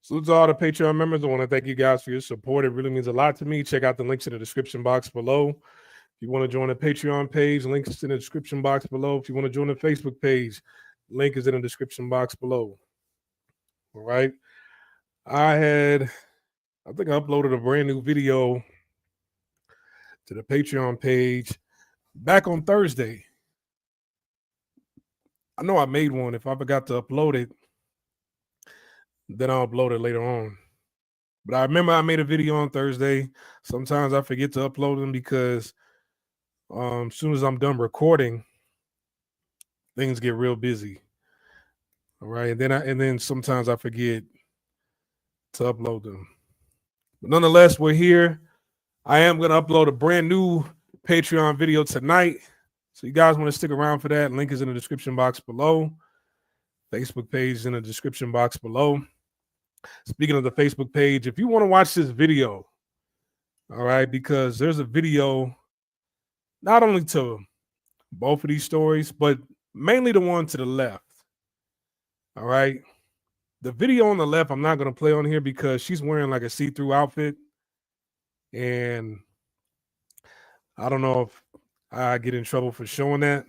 Salute to all the Patreon members. I want to thank you guys for your support. It really means a lot to me. Check out the links in the description box below. If you want to join the Patreon page, links in the description box below. If you want to join the Facebook page, link is in the description box below. All right. I think I uploaded a brand new video to the Patreon page back on Thursday. I know I made one. If I forgot to upload it, then I'll upload it later on. But I remember I made a video on Thursday. Sometimes I forget to upload them because as soon as I'm done recording, things get real busy. All right. And then sometimes I forget to upload them. But nonetheless, we're here. I am going to upload a brand new Patreon video tonight. So you guys want to stick around for that. Link is in the description box below. Facebook page is in the description box below. Speaking of the Facebook page, if you want to watch this video, all right, because there's a video not only to both of these stories, but mainly the one to the left. All right. The video on the left, I'm not going to play on here because she's wearing like a see-through outfit. And I don't know if I get in trouble for showing that.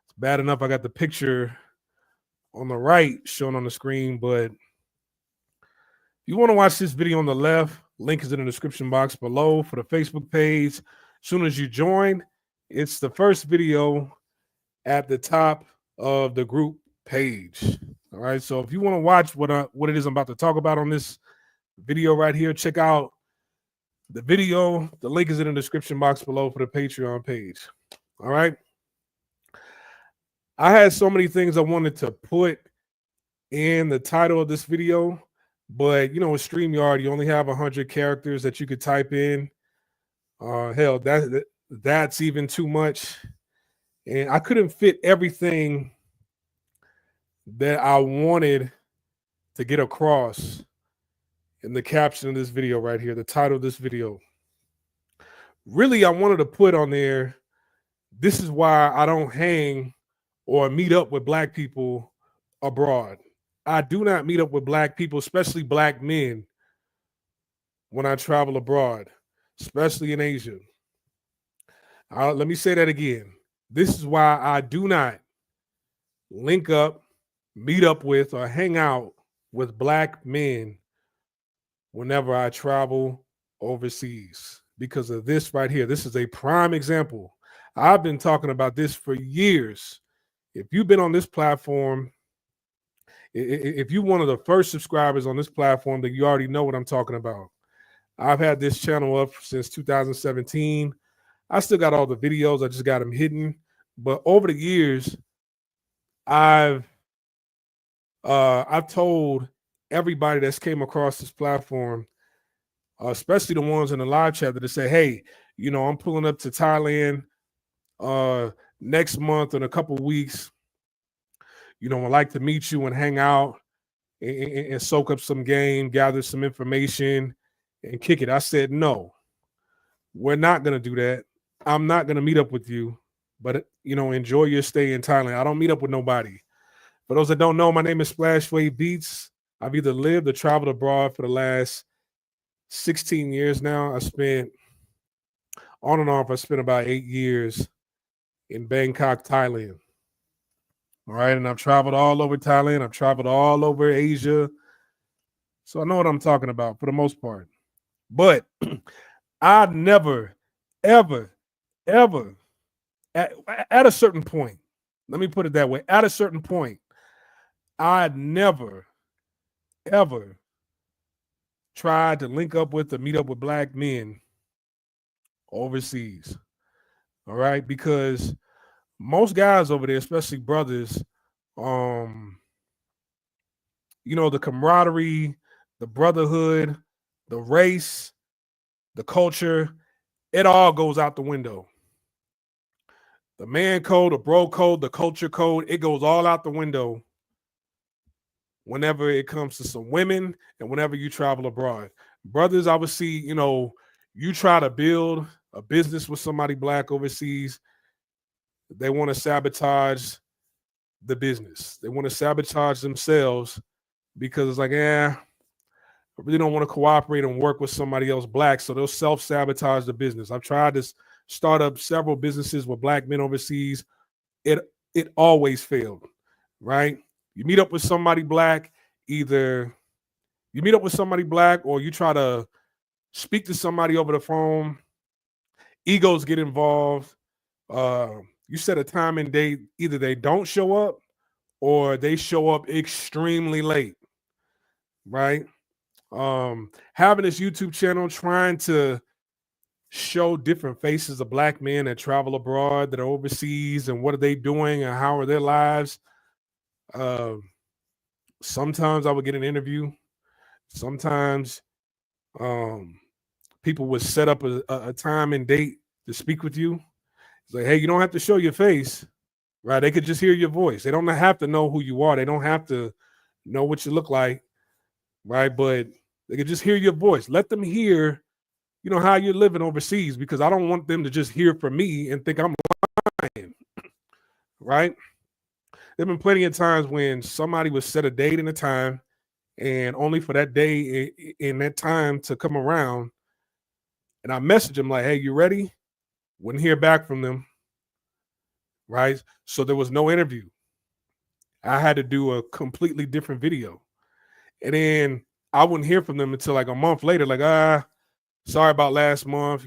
It's bad enough I got the picture on the right shown on the screen, but if you want to watch this video on the left, link is in the description box below for the Facebook page. As soon as you join, it's the first video at the top of the group page. All right. So if you want to watch what it is I'm about to talk about on this video right here, check out the video. The link is in the description box below for the Patreon page. All right. I had so many things I wanted to put in the title of this video, but with StreamYard, you only have 100 characters that you could type in. Hell, that's even too much. And I couldn't fit everything that I wanted to get across in the caption of this video right here, the title of this video. Really, I wanted to put on there, this is why I don't hang or meet up with black people abroad. I do not meet up with black people, especially black men, when I travel abroad, especially in Asia. Let me say that again. This is why I do not link up, meet up with, or hang out with black men whenever I travel overseas, because of this right here. This is a prime example. I've been talking about this for years. If you've been on this platform, if you're one of the first subscribers on this platform, then you already know what I'm talking about. I've had this channel up since 2017. I still got all the videos. I just got them hidden. But over the years, I've told everybody that's came across this platform, especially the ones in the live chat, that say, hey, I'm pulling up to Thailand next month in a couple weeks. I'd like to meet you and hang out and soak up some game, gather some information, and kick it. I said, no, we're not going to do that. I'm not going to meet up with you, but, enjoy your stay in Thailand. I don't meet up with nobody. For those that don't know, my name is Splashwave Beats. I've either lived or traveled abroad for the last 16 years now. I spent about 8 years in Bangkok, Thailand. All right. And I've traveled all over Thailand. I've traveled all over Asia. So I know what I'm talking about for the most part. But I never, ever, ever, at a certain point, let me put it that way, at a certain point, I never, ever tried to link up with or meet up with black men overseas. All right. Because most guys over there, especially brothers, the camaraderie, the brotherhood, the race, the culture, it all goes out the window. The man code, the bro code, the culture code, it goes all out the window whenever it comes to some women and whenever you travel abroad. Brothers, I would see, you try to build a business with somebody black overseas, they want to sabotage the business. They want to sabotage themselves because it's like, really don't want to cooperate and work with somebody else black, so they'll self-sabotage the business. I've tried to start up several businesses with black men overseas. It it always failed, right? You meet up with somebody black, either you meet up with somebody black or you try to speak to somebody over the phone, egos get involved. You set a time and date, either they don't show up or they show up extremely late, right? Having this YouTube channel, trying to show different faces of black men that travel abroad, that are overseas, and what are they doing and how are their lives. Uh, Sometimes I would get an interview. Sometimes um, people would set up a time and date to speak with you. It's like, hey, you don't have to show your face, right? They could just hear your voice. They don't have to know who you are. They don't have to know what you look like, right? But they could just hear your voice. Let them hear, how you're living overseas, because I don't want them to just hear from me and think I'm lying, right? There've been plenty of times when somebody would set a date and a time, and only for that day in that time to come around, and I message them like, "Hey, you ready?" Wouldn't hear back from them, right? So there was no interview. I had to do a completely different video, and then I wouldn't hear from them until like a month later. Like, sorry about last month.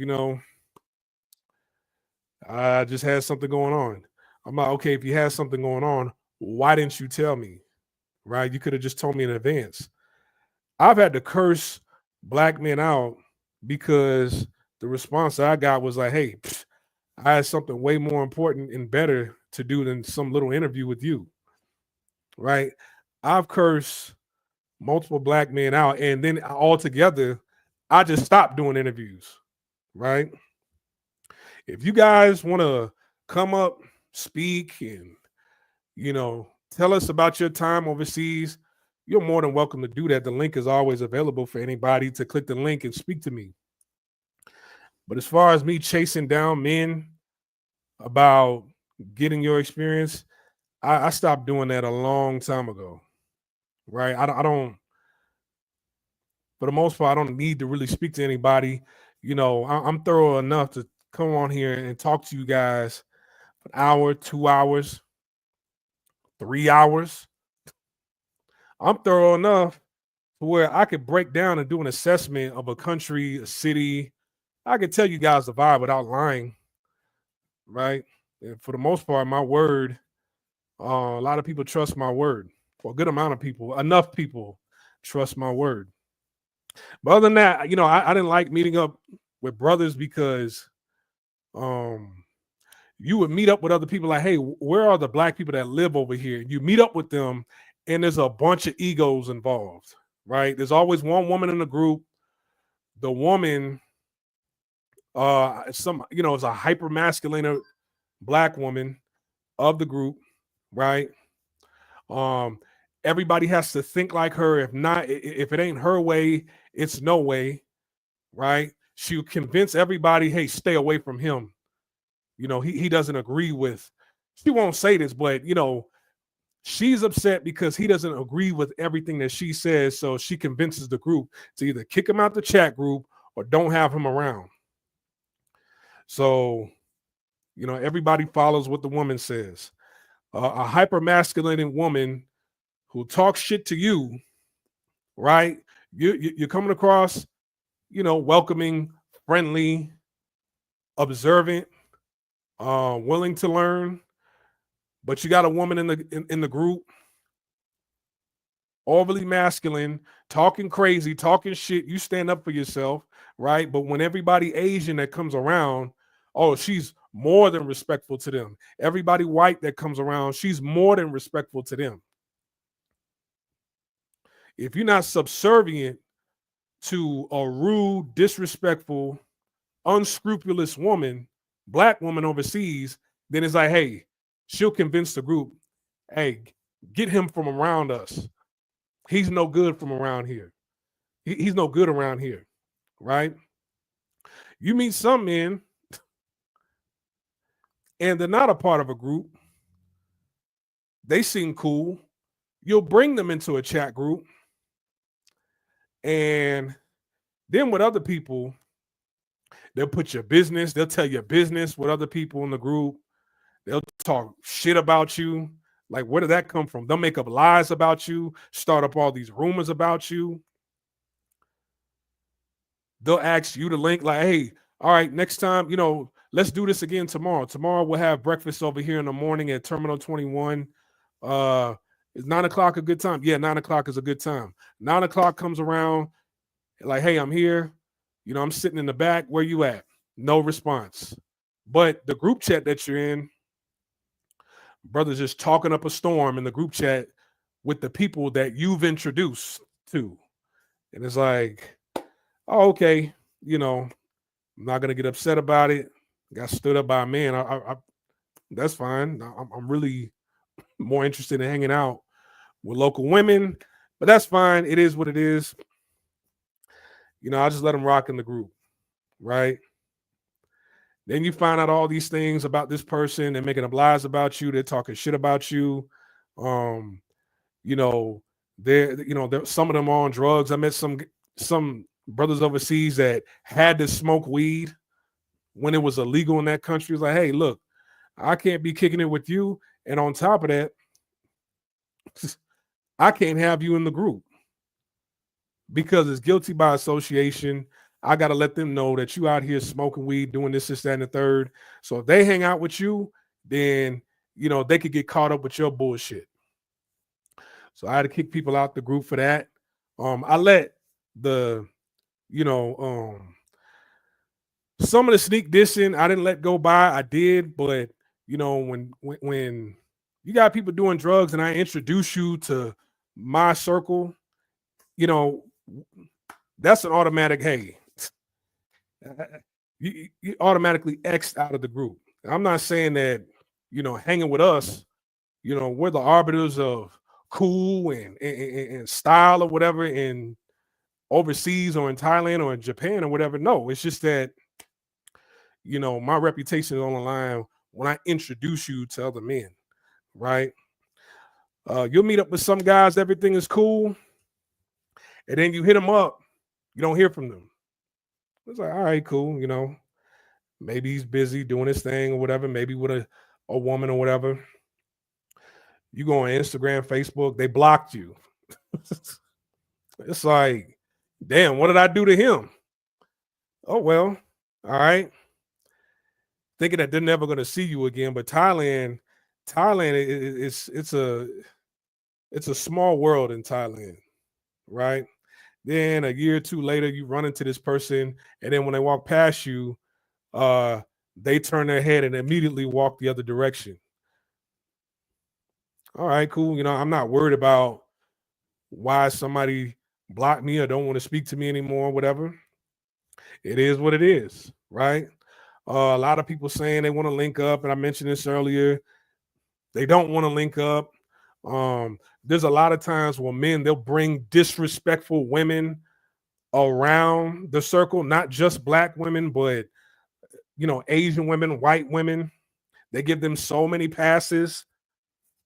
I just had something going on. I'm like, okay, if you had something going on, why didn't you tell me? Right? You could have just told me in advance. I've had to curse black men out because the response I got was like, hey, I had something way more important and better to do than some little interview with you. Right? I've cursed multiple black men out, and then altogether, I just stopped doing interviews. Right? If you guys want to come up, speak, and tell us about your time overseas, you're more than welcome to do that. The link is always available for anybody to click the link and speak to me. But as far as me chasing down men about getting your experience, I stopped doing that a long time ago. Right? I don't, for the most part, I don't need to really speak to anybody. I'm thorough enough to come on here and talk to you guys for an hour, 2 hours, 3 hours. I'm thorough enough to where I could break down and do an assessment of a country, a city. I could tell you guys the vibe without lying, right? And for the most part, my word, a lot of people trust my word. Well, a good amount of people, enough people trust my word. But other than that, I didn't like meeting up with brothers because you would meet up with other people like, hey, where are the black people that live over here? You meet up with them, and there's a bunch of egos involved, right? There's always one woman in the group. The woman, is a hyper masculine black woman of the group, right? Um, Everybody has to think like her. If not, if it ain't her way, it's no way, right? She'll convince everybody, hey, stay away from him. He doesn't agree with. She won't say this, but she's upset because he doesn't agree with everything that she says. So she convinces the group to either kick him out the chat group or don't have him around. So, everybody follows what the woman says. A hyper masculine woman who talks shit to you, right? You're coming across, welcoming, friendly, observant, willing to learn, but you got a woman in the group, overly masculine, talking crazy, talking shit. You stand up for yourself, right? But when everybody Asian that comes around, oh, she's more than respectful to them. Everybody white that comes around, she's more than respectful to them. If you're not subservient to a rude, disrespectful, unscrupulous woman, black woman overseas, then it's like, hey, she'll convince the group, hey, get him from around us. He's no good from around here. He's no good around here, right? You meet some men and they're not a part of a group. They seem cool. You'll bring them into a chat group And then with other people, they'll put your business, they'll tell your business with other people in the group. They'll talk shit about you. Like, where did that come from? They'll make up lies about you, start up all these rumors about you. They'll ask you to link, like, hey, all right, next time, let's do this again tomorrow. Tomorrow we'll have breakfast over here in the morning at Terminal 21. Is 9 o'clock a good time? Yeah, 9 o'clock is a good time. 9 o'clock comes around, like, hey, I'm here. I'm sitting in the back. Where you at? No response. But the group chat that you're in, brother's just talking up a storm in the group chat with the people that you've introduced to. And it's like, oh, okay, I'm not gonna get upset about it. Got stood up by a man. That's fine. I'm really more interested in hanging out with local women, but that's fine. It is what it is. I'll just let them rock in the group, right? Then you find out all these things about this person. They're making up lies about you. They're talking shit about you. They're some of them are on drugs. I met some brothers overseas that had to smoke weed when it was illegal in that country. It's like, hey, look, I can't be kicking it with you. And on top of that, I can't have you in the group because it's guilty by association. I got to let them know that you out here smoking weed, doing this, that, and the third. So if they hang out with you, then, they could get caught up with your bullshit. So I had to kick people out the group for that. I let the, some of the sneak dissing, I didn't let go by. I did, but when you got people doing drugs and I introduce you to my circle, that's an automatic, hey, you automatically X'd out of the group. I'm not saying that, hanging with us, we're the arbiters of cool and style or whatever in overseas or in Thailand or in Japan or whatever. No, it's just that, my reputation is on the line when I introduce you to other men, right? You'll meet up with some guys, everything is cool, and then you hit them up, you don't hear from them. It's like, all right, cool, maybe he's busy doing his thing or whatever, maybe with a woman or whatever. You go on Instagram, Facebook, they blocked you. It's like, damn, what did I do to him? Oh, well, all right. Thinking that they're never going to see you again. But Thailand, it's a small world in Thailand, right? Then a year or two later, you run into this person, and then when they walk past you, they turn their head and immediately walk the other direction. All right, cool. I'm not worried about why somebody blocked me or don't want to speak to me anymore, whatever. It is what it is, right? A lot of people saying they want to link up, and I mentioned this earlier. They don't want to link up. There's a lot of times where men, they'll bring disrespectful women around the circle, not just black women, but Asian women, white women. They give them so many passes.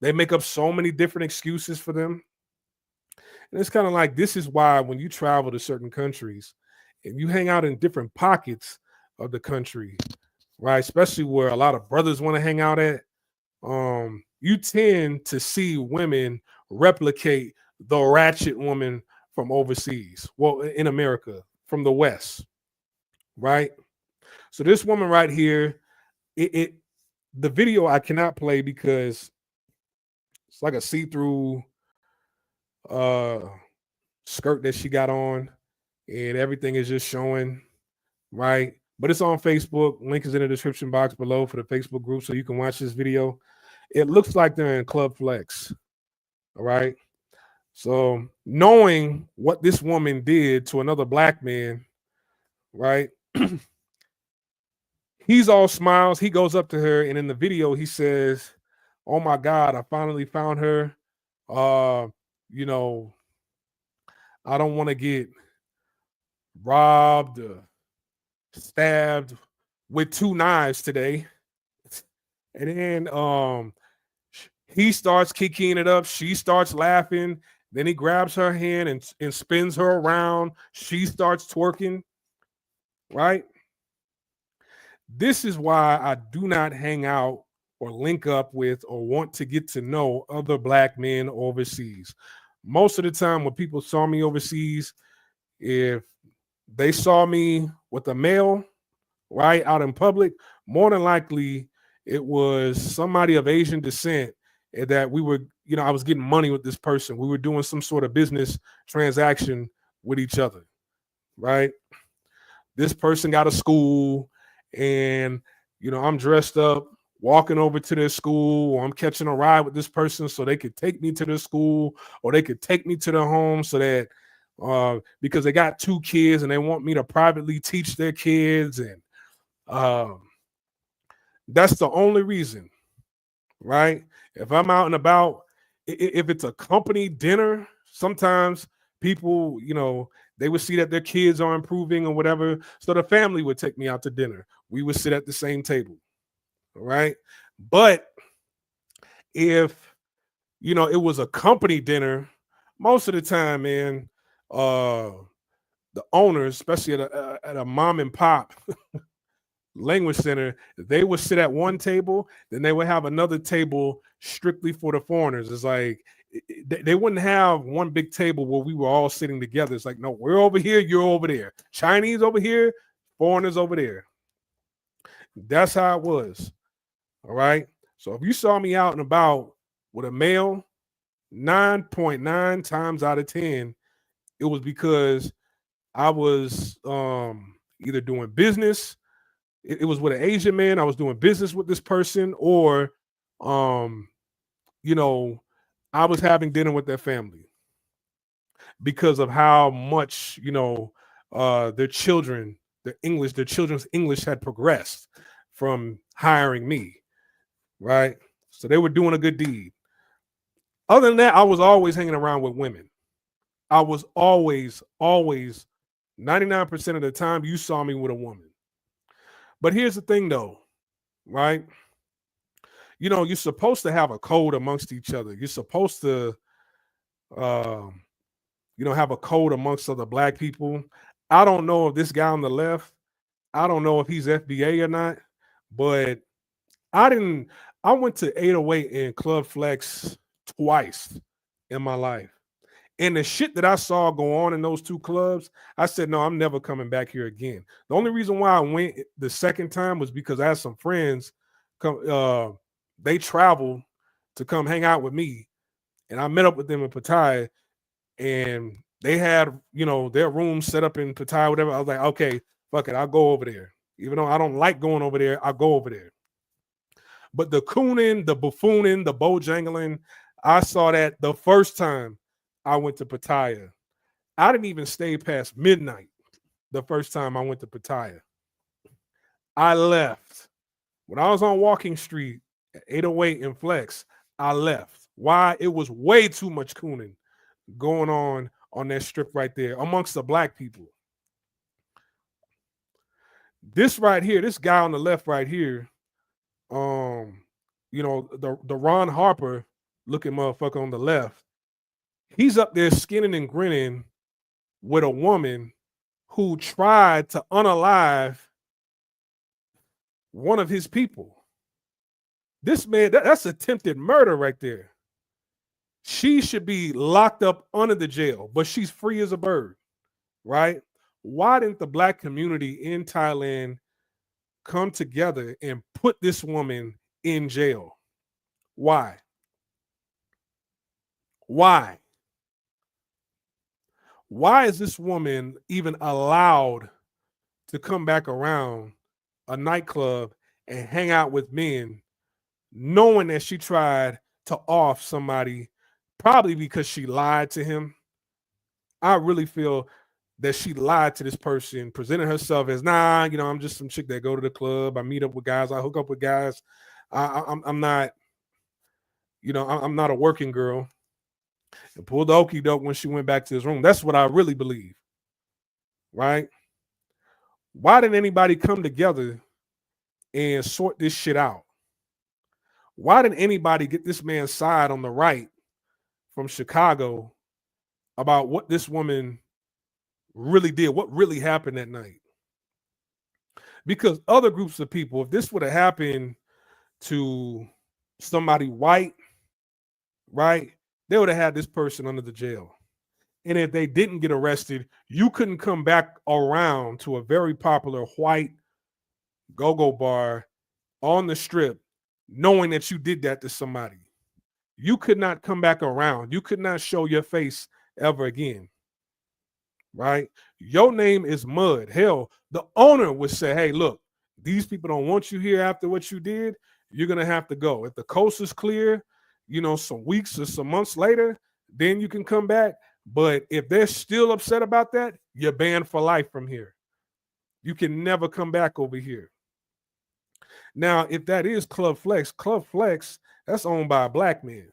They make up so many different excuses for them. And it's kind of like, this is why when you travel to certain countries and you hang out in different pockets of the country, right, especially where a lot of brothers want to hang out at, you tend to see women replicate the ratchet woman from overseas. Well, in America, from the West, right? So this woman right here, the video I cannot play because it's like a see-through skirt that she got on, and everything is just showing, right? But it's on Facebook. Link is in the description box below for the Facebook group so you can watch this video. It looks like they're in Club Flex. All right. So knowing what this woman did to another black man, right? He's all smiles. He goes up to her, and in the video, he says, "Oh my God, I finally found her. You know, I don't want to get robbed or stabbed with 2 knives today." And then he starts kicking it up. She starts laughing. Then he grabs her hand and spins her around. She starts twerking, right? This is why I do not hang out or link up with or want to get to know other black men overseas. Most of the time, when people saw me overseas, if they saw me with a male, right, out in public, more than likely it was somebody of Asian descent, and that we were, I was getting money with this person. We were doing some sort of business transaction with each other, right? This person got a school, and I'm dressed up walking over to their school, or I'm catching a ride with this person so they could take me to their school, or they could take me to their home, so that because they got 2 kids and they want me to privately teach their kids. And um, that's the only reason, right? If I'm out and about, if it's a company dinner, sometimes people, they would see that their kids are improving or whatever. So the family would take me out to dinner. We would sit at the same table. All right. But if, it was a company dinner, most of the time, man, the owners, especially at a mom and pop language center, they would sit at one table, then they would have another table strictly for the foreigners. It's like they wouldn't have one big table where we were all sitting together. It's like, no, we're over here, you're over there. Chinese over here, foreigners over there. That's how it was. All right. So if you saw me out and about with a male, 9.9 times out of 10, it was because I was either doing business. It was with an Asian man. I was doing business with this person, or, um, I was having dinner with their family because of how much, their children's English had progressed from hiring me, right? So they were doing a good deed. Other than that, I was always hanging around with women. I was always 99% of the time you saw me with a woman. But here's the thing though, right? You're supposed to have a code amongst each other. You're supposed to, um, have a code amongst other black people. I don't know if this guy on the left, I don't know if he's FBA or not, but I didn't, I went to 808 and Club Flex twice in my life. And the shit that I saw go on in those 2 clubs, I said, no, I'm never coming back here again. The only reason why I went the second time was because I had some friends come, they traveled to come hang out with me. And I met up with them in Pattaya, and they had, their room set up in Pattaya, whatever. I was like, okay, fuck it, I'll go over there. Even though I don't like going over there, I'll go over there. But the cooning, the buffooning, the bojangling, I saw that the first time I went to Pattaya. I didn't even stay past midnight the first time I went to Pattaya. I left. When I was on Walking Street at 808 and Flex, I left. Why? It was way too much cooning going on that strip right there amongst the black people. This right here, this guy on the left right here, the Ron Harper looking motherfucker on the left, he's up there skinning and grinning with a woman who tried to unalive one of his people. This man, that's attempted murder right there. She should be locked up under the jail, but she's free as a bird, right? Why didn't the black community in Thailand come together and put this woman in jail? Why? Why? Why is this woman even allowed to come back around a nightclub and hang out with men, knowing that she tried to off somebody, probably because she lied to him? I really feel that she lied to this person, presented herself as, nah, I'm just some chick that go to the club. I meet up with guys. I hook up with guys. I'm not, I'm not a working girl. And pulled the okey doke when she went back to his room. That's what I really believe, right? Why didn't anybody come together and sort this shit out? Why didn't anybody get this man's side on the right from Chicago about what this woman really did, what really happened that night. Because other groups of people, if this would have happened to somebody white, right, they would have had this person under the jail. And if they didn't get arrested, you couldn't come back around to a very popular white go-go bar on the strip knowing that you did that to somebody. You could not come back around. You could not show your face ever again. Right? Your name is mud. Hell, the owner would say, hey, look, these people don't want you here after what you did. You're going to have to go. If the coast is clear, some weeks or some months later, then you can come back. But if they're still upset about that, you're banned for life from here. You can never come back over here. Now, if that is Club Flex, that's owned by a black man,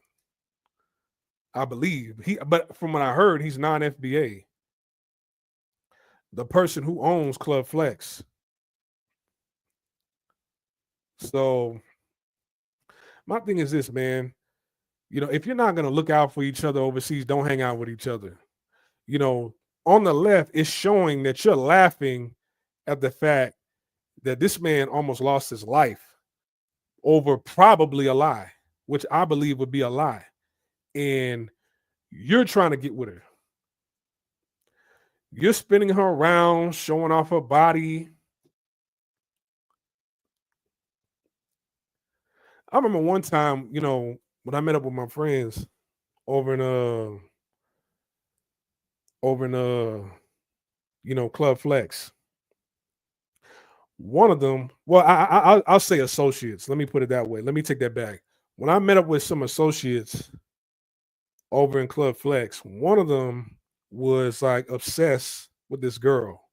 I believe. But from what I heard, he's non-FBA. The person who owns Club Flex. So my thing is this, man. If you're not going to look out for each other overseas, don't hang out with each other. On the left, it's showing that you're laughing at the fact that this man almost lost his life over probably a lie, which I believe would be a lie. And you're trying to get with her. You're spinning her around, showing off her body. I remember one time, when I met up with my friends over in Club Flex. One of them, well, I'll say associates. Let me put it that way. Let me take that back. When I met up with some associates over in Club Flex, one of them was like obsessed with this girl,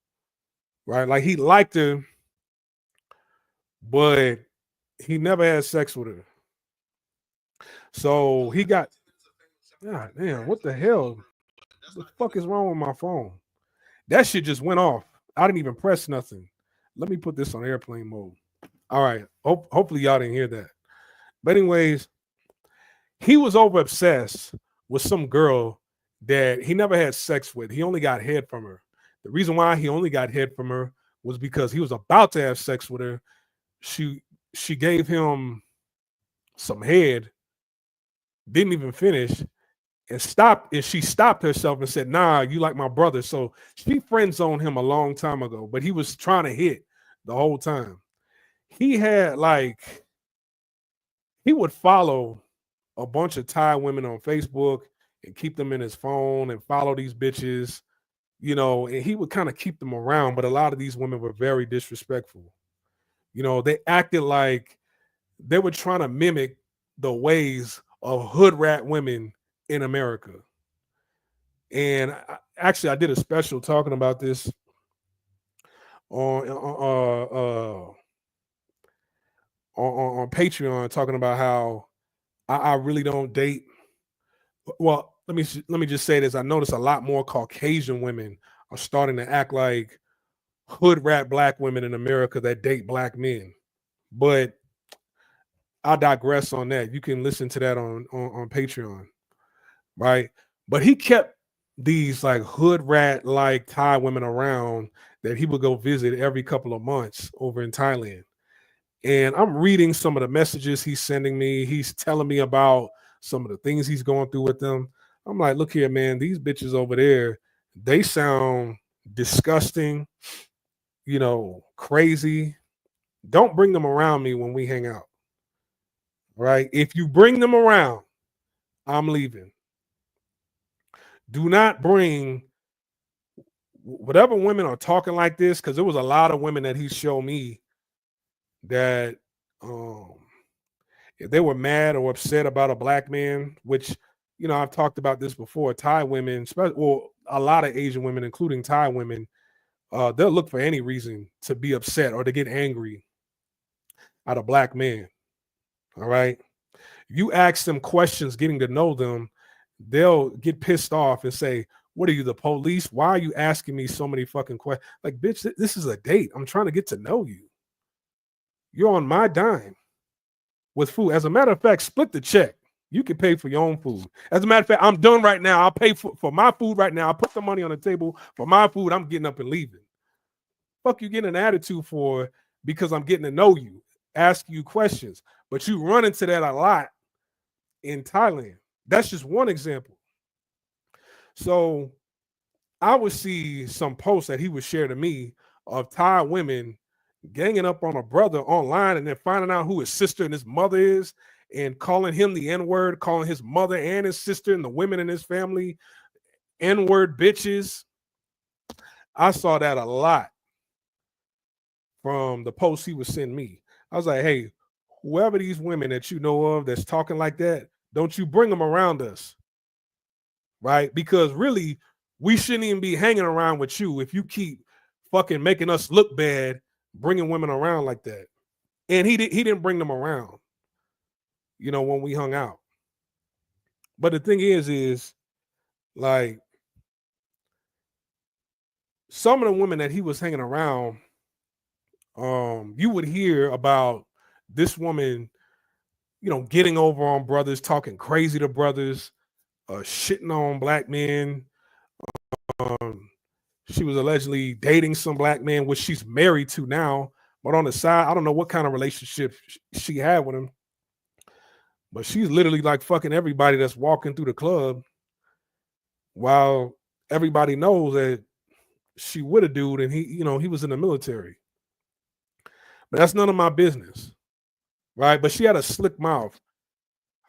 right? Like he liked her, but he never had sex with her. So he got, God damn, what the hell? What the fuck is wrong with my phone? That shit just went off. I didn't even press nothing. Let me put this on airplane mode. All right. Hopefully y'all didn't hear that. But anyways, he was over obsessed with some girl that he never had sex with. He only got head from her. The reason why he only got head from her was because he was about to have sex with her. She gave him some head, didn't even finish, and she stopped herself and said, nah, you like my brother. So she friend zoned him a long time ago, but he was trying to hit the whole time. He would follow a bunch of Thai women on Facebook and keep them in his phone and follow these bitches, and he would kind of keep them around. But a lot of these women were very disrespectful. They acted like they were trying to mimic the ways of hood rat women in America. And I did a special talking about this on Patreon, talking about how I really don't date. Well, let me just say this. I notice a lot more Caucasian women are starting to act like hood rat black women in America that date black men. But I digress on that. You can listen to that on Patreon, right? But he kept these like hood rat like Thai women around that he would go visit every couple of months over in Thailand. And I'm reading some of the messages he's sending me. He's telling me about some of the things he's going through with them. I'm like, look here, man, these bitches over there, they sound disgusting, crazy. Don't bring them around me when we hang out. Right? If you bring them around, I'm leaving. Do not bring whatever women are talking like this, because there was a lot of women that he showed me that if they were mad or upset about a black man, which, I've talked about this before, Thai women, well, a lot of Asian women, including Thai women, they'll look for any reason to be upset or to get angry at a black man. All right. You ask them questions, getting to know them, they'll get pissed off and say, what are you, the police? Why are you asking me so many fucking questions? Like, bitch, this is a date. I'm trying to get to know you. You're on my dime with food. As a matter of fact, split the check. You can pay for your own food. As a matter of fact, I'm done right now. I'll pay for my food right now. I'll put the money on the table for my food. I'm getting up and leaving. Fuck you getting an attitude for because I'm getting to know you, ask you questions. But you run into that a lot in Thailand. That's just one example. So I would see some posts that he would share to me of Thai women ganging up on a brother online and then finding out who his sister and his mother is and calling him the N-word, calling his mother and his sister and the women in his family N-word bitches. I saw that a lot from the posts he would send me. I was like, hey, whoever these women that you know of that's talking like that, don't you bring them around us, right? Because really, we shouldn't even be hanging around with you if you keep fucking making us look bad, bringing women around like that. And he didn't bring them around, when we hung out. But the thing is like some of the women that he was hanging around, you would hear about this woman, getting over on brothers, talking crazy to brothers, shitting on black men. She was allegedly dating some black man, which she's married to now. But on the side, I don't know what kind of relationship she had with him. But she's literally like fucking everybody that's walking through the club while everybody knows that she with a dude and he was in the military. But that's none of my business, right? But she had a slick mouth.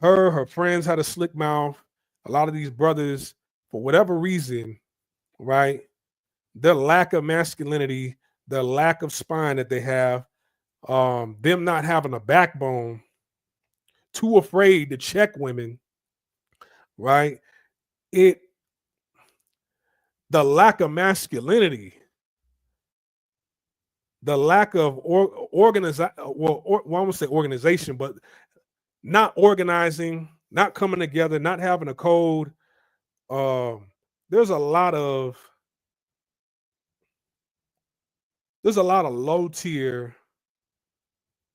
Her friends had a slick mouth. A lot of these brothers, for whatever reason, right? Their lack of masculinity, their lack of spine that they have, them not having a backbone, too afraid to check women, right? The lack of masculinity, the lack of I won't say organization, but not organizing, not coming together, not having a code. There's a lot of low tier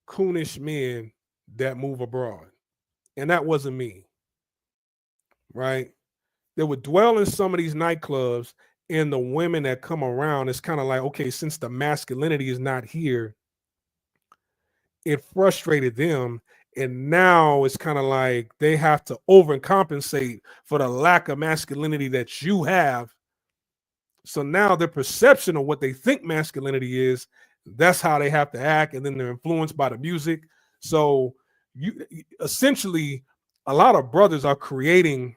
coonish men that move abroad, and that wasn't me, right? They would dwell in some of these nightclubs, and the women that come around, it's kind of like, okay, since the masculinity is not here, it frustrated them. And now it's kind of like they have to overcompensate for the lack of masculinity that you have. So now their perception of what they think masculinity is, that's how they have to act. And then they're influenced by the music. So you essentially, a lot of brothers are creating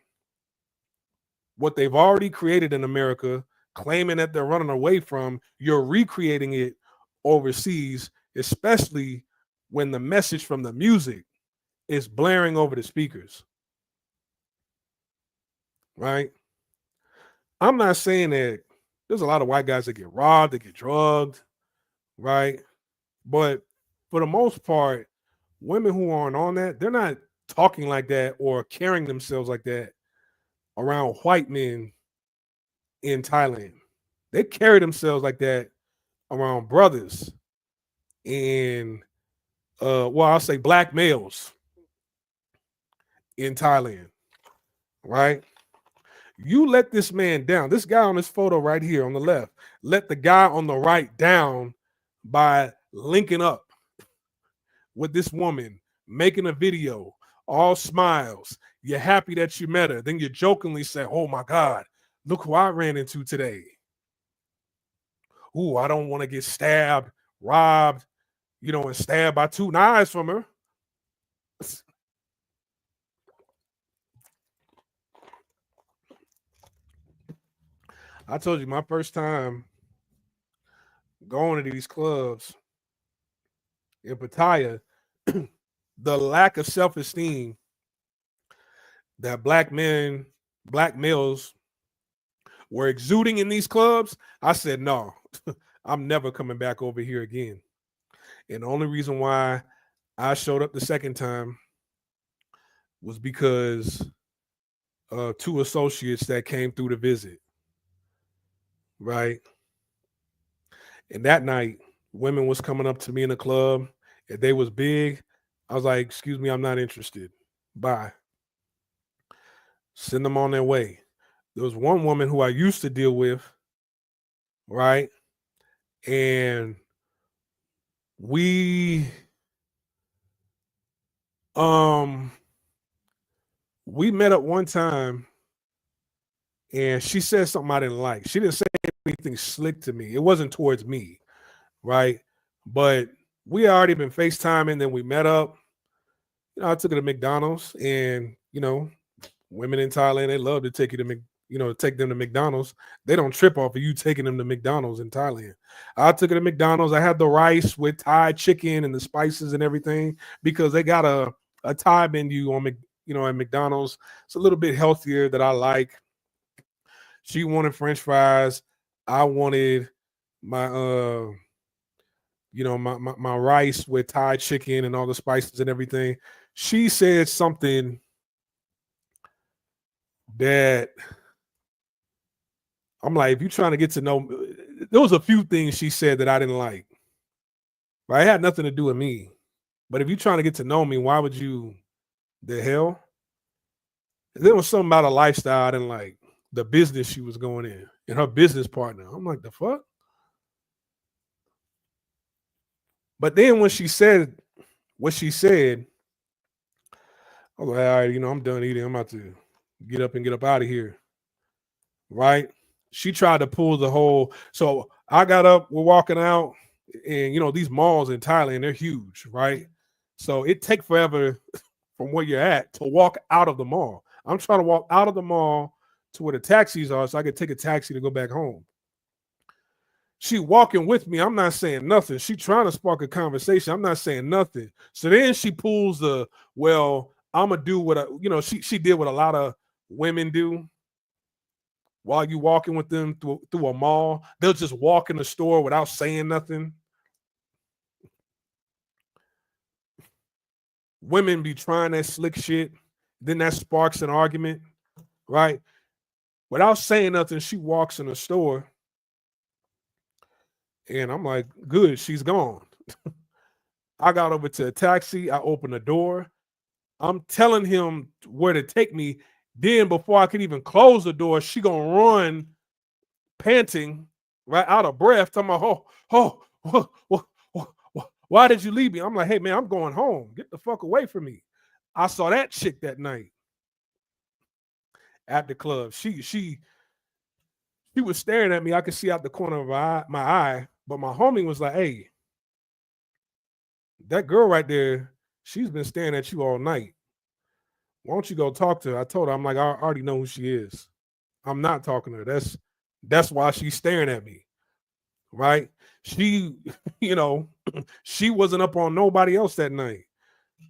what they've already created in America, claiming that they're running away from. You're recreating it overseas, especially when the message from the music is blaring over the speakers, right? I'm not saying that there's a lot of white guys that get robbed, that get drugged, right? But for the most part, women who aren't on that, they're not talking like that or carrying themselves like that around white men in Thailand. They carry themselves like that around brothers and I'll say black males in Thailand, right? You let this man down. This guy on this photo right here on the left, let the guy on the right down by linking up with this woman, making a video, all smiles. You're happy that you met her. Then you jokingly say, oh my God, look who I ran into today. Ooh, I don't want to get stabbed, robbed, and stabbed by two knives from her. I told you my first time going to these clubs in Pattaya, the lack of self-esteem that black males were exuding in these clubs, I said, no, I'm never coming back over here again. And the only reason why I showed up the second time was because two associates that came through to visit, right? And that night, women was coming up to me in the club. If they was big, I was like, excuse me, I'm not interested. Bye. send them on their way. There was one woman who I used to deal with, right? And we we met up one time and she said something I didn't like. She didn't say anything slick to me. It wasn't towards me, right? But we already been FaceTiming, then we met up. I took her to McDonald's, and women in Thailand, they love to take you to take them to McDonald's. They don't trip off of you taking them to McDonald's in Thailand. I took her to McDonald's. I had the rice with Thai chicken and the spices and everything because they got a Thai menu on at McDonald's. It's a little bit healthier that I like. She wanted French fries. I wanted my my rice with Thai chicken and all the spices and everything. She said something that I'm like, if you're trying to get to know, there was a few things she said that I didn't like. Right? It had nothing to do with me. But if you're trying to get to know me, why would you? The hell? There was something about a lifestyle I didn't like. The business she was going in and her business partner. I'm like, the fuck? But then when she said what she said, I was like, all right, I'm done eating. I'm about to get up out of here. Right? She tried to pull the whole. So I got up, we're walking out, and these malls in Thailand, they're huge, right? So it takes forever from where you're at to walk out of the mall. I'm trying to walk out of the mall to where the taxis are so I could take a taxi to go back home. She walking with me. I'm not saying nothing. She trying to spark a conversation. I'm not saying nothing. So then she pulls the, well, I'm going to do what, she did what a lot of women do. While you walking with them through a mall, they'll just walk in the store without saying nothing. Women be trying that slick shit. Then that sparks an argument, right? Without saying nothing, she walks in the store. And I'm like, good, she's gone. I got over to a taxi. I opened the door. I'm telling him where to take me. Then before I could even close the door, she gonna run panting, right, out of breath, talking about, why did you leave me? I'm like, hey, man, I'm going home. Get the fuck away from me. I saw that chick that night at the club. She was staring at me. I could see out the corner of my eye, but my homie was like, hey, that girl right there, she's been staring at you all night. Why don't you go talk to her? I told her, I'm like, I already know who she is. I'm not talking to her. That's why she's staring at me. Right? She, she wasn't up on nobody else that night.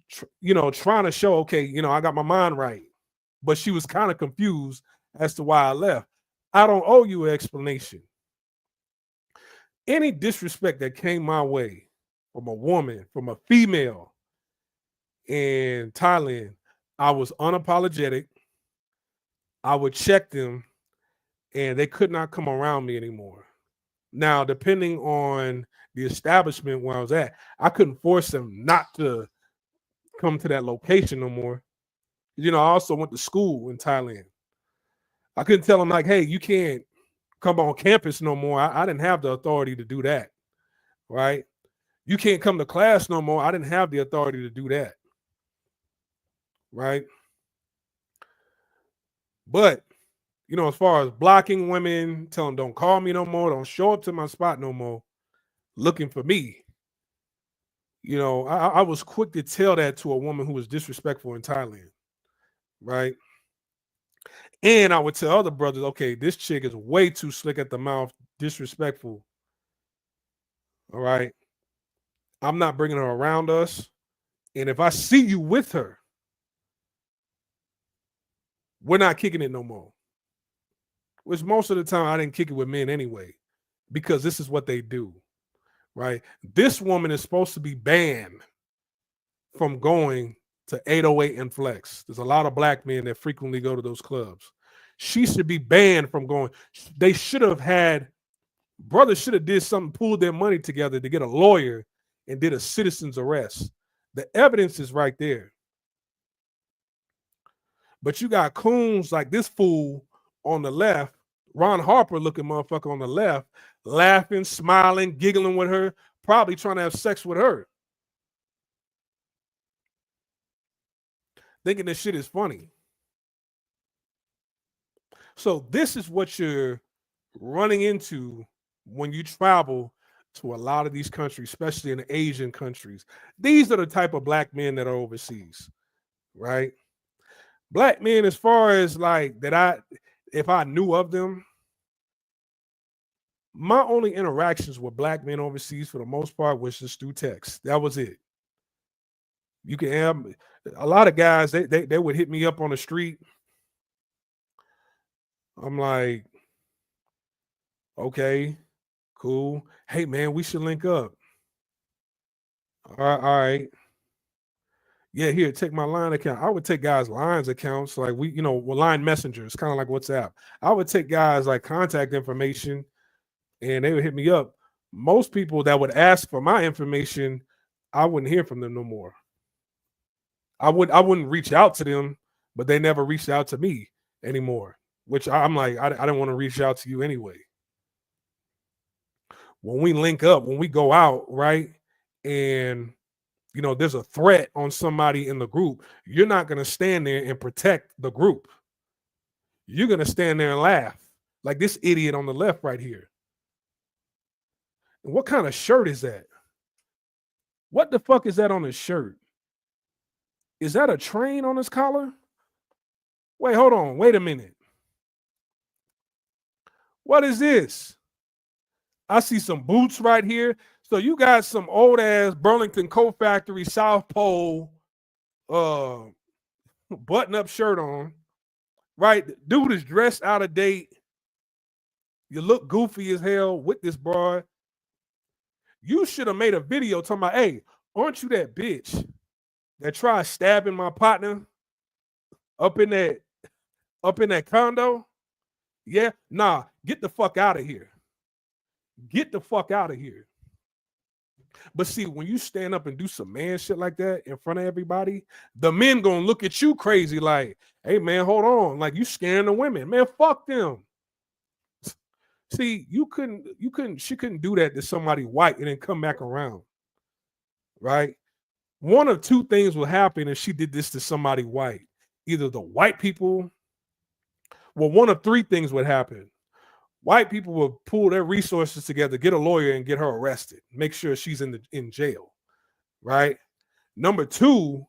Trying to show, okay, I got my mind right. But she was kind of confused as to why I left. I don't owe you an explanation. Any disrespect that came my way from a woman, from a female in Thailand, I was unapologetic. I would check them, and they could not come around me anymore. Now, depending on the establishment where I was at, I couldn't force them not to come to that location no more. I also went to school in Thailand. I couldn't tell them like, hey, you can't come on campus no more. I didn't have the authority to do that, right? You can't come to class no more. I didn't have the authority to do that, right? But, as far as blocking women, telling them don't call me no more, don't show up to my spot no more, looking for me. I was quick to tell that to a woman who was disrespectful in Thailand, right? And I would tell other brothers, okay, this chick is way too slick at the mouth, disrespectful. All right. I'm not bringing her around us. And if I see you with her, we're not kicking it no more. Which most of the time I didn't kick it with men anyway, because this is what they do, right? This woman is supposed to be banned from going to 808 and Flex. There's a lot of black men that frequently go to those clubs. She should be banned from going. They should have had, brothers should have did something, pulled their money together to get a lawyer and did a citizen's arrest. The evidence is right there. But you got coons like this fool on the left, Ron Harper looking motherfucker on the left, laughing, smiling, giggling with her, probably trying to have sex with her. Thinking this shit is funny. So this is what you're running into when you travel to a lot of these countries, especially in the Asian countries. These are the type of black men that are overseas, right? Black men, as far as like that, if I knew of them, my only interactions with black men overseas for the most part was just through text. That was it. You can have a lot of guys, they would hit me up on the street. I'm like, okay, cool. Hey man, we should link up. All right. Yeah, here, take my line account. I would take guys' lines accounts, like line messengers, kind of like WhatsApp. I would take guys like contact information and they would hit me up. Most people that would ask for my information, I wouldn't hear from them no more. I wouldn't reach out to them, but they never reached out to me anymore, which I'm like, I didn't want to reach out to you anyway. When we link up, when we go out, right? And there's a threat on somebody in the group, you're not going to stand there and protect the group. You're going to stand there and laugh like this idiot on the left right here. And what kind of shirt is that? What the fuck is that on his shirt? Is that a train on his collar? Wait, hold on. Wait a minute. What is this? I see some boots right here. So you got some old ass Burlington Coat Factory South Pole button up shirt on, right? Dude is dressed out of date. You look goofy as hell with this broad. You should have made a video talking about, hey, aren't you that bitch that tried stabbing my partner up in that condo? Yeah, nah, get the fuck out of here. Get the fuck out of here. But see, when you stand up and do some man shit like that in front of everybody, the men gonna look at you crazy like, hey man, hold on. Like, you scaring the women. Man, fuck them. See, she couldn't do that to somebody white and then come back around. Right? One of two things will happen if she did this to somebody white. Either the white people, one of three things would happen. White people will pull their resources together, get a lawyer, and get her arrested. Make sure she's in jail, right? Number two,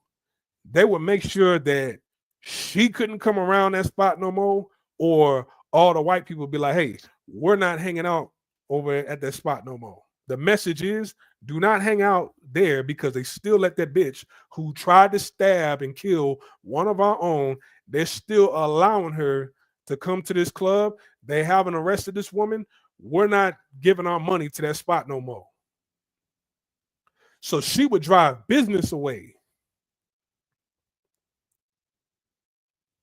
they would make sure that she couldn't come around that spot no more, or all the white people would be like, hey, we're not hanging out over at that spot no more. The message is, do not hang out there, because they still let that bitch who tried to stab and kill one of our own, they're still allowing her to come to this club. They haven't arrested this woman. We're not giving our money to that spot no more. So she would drive business away.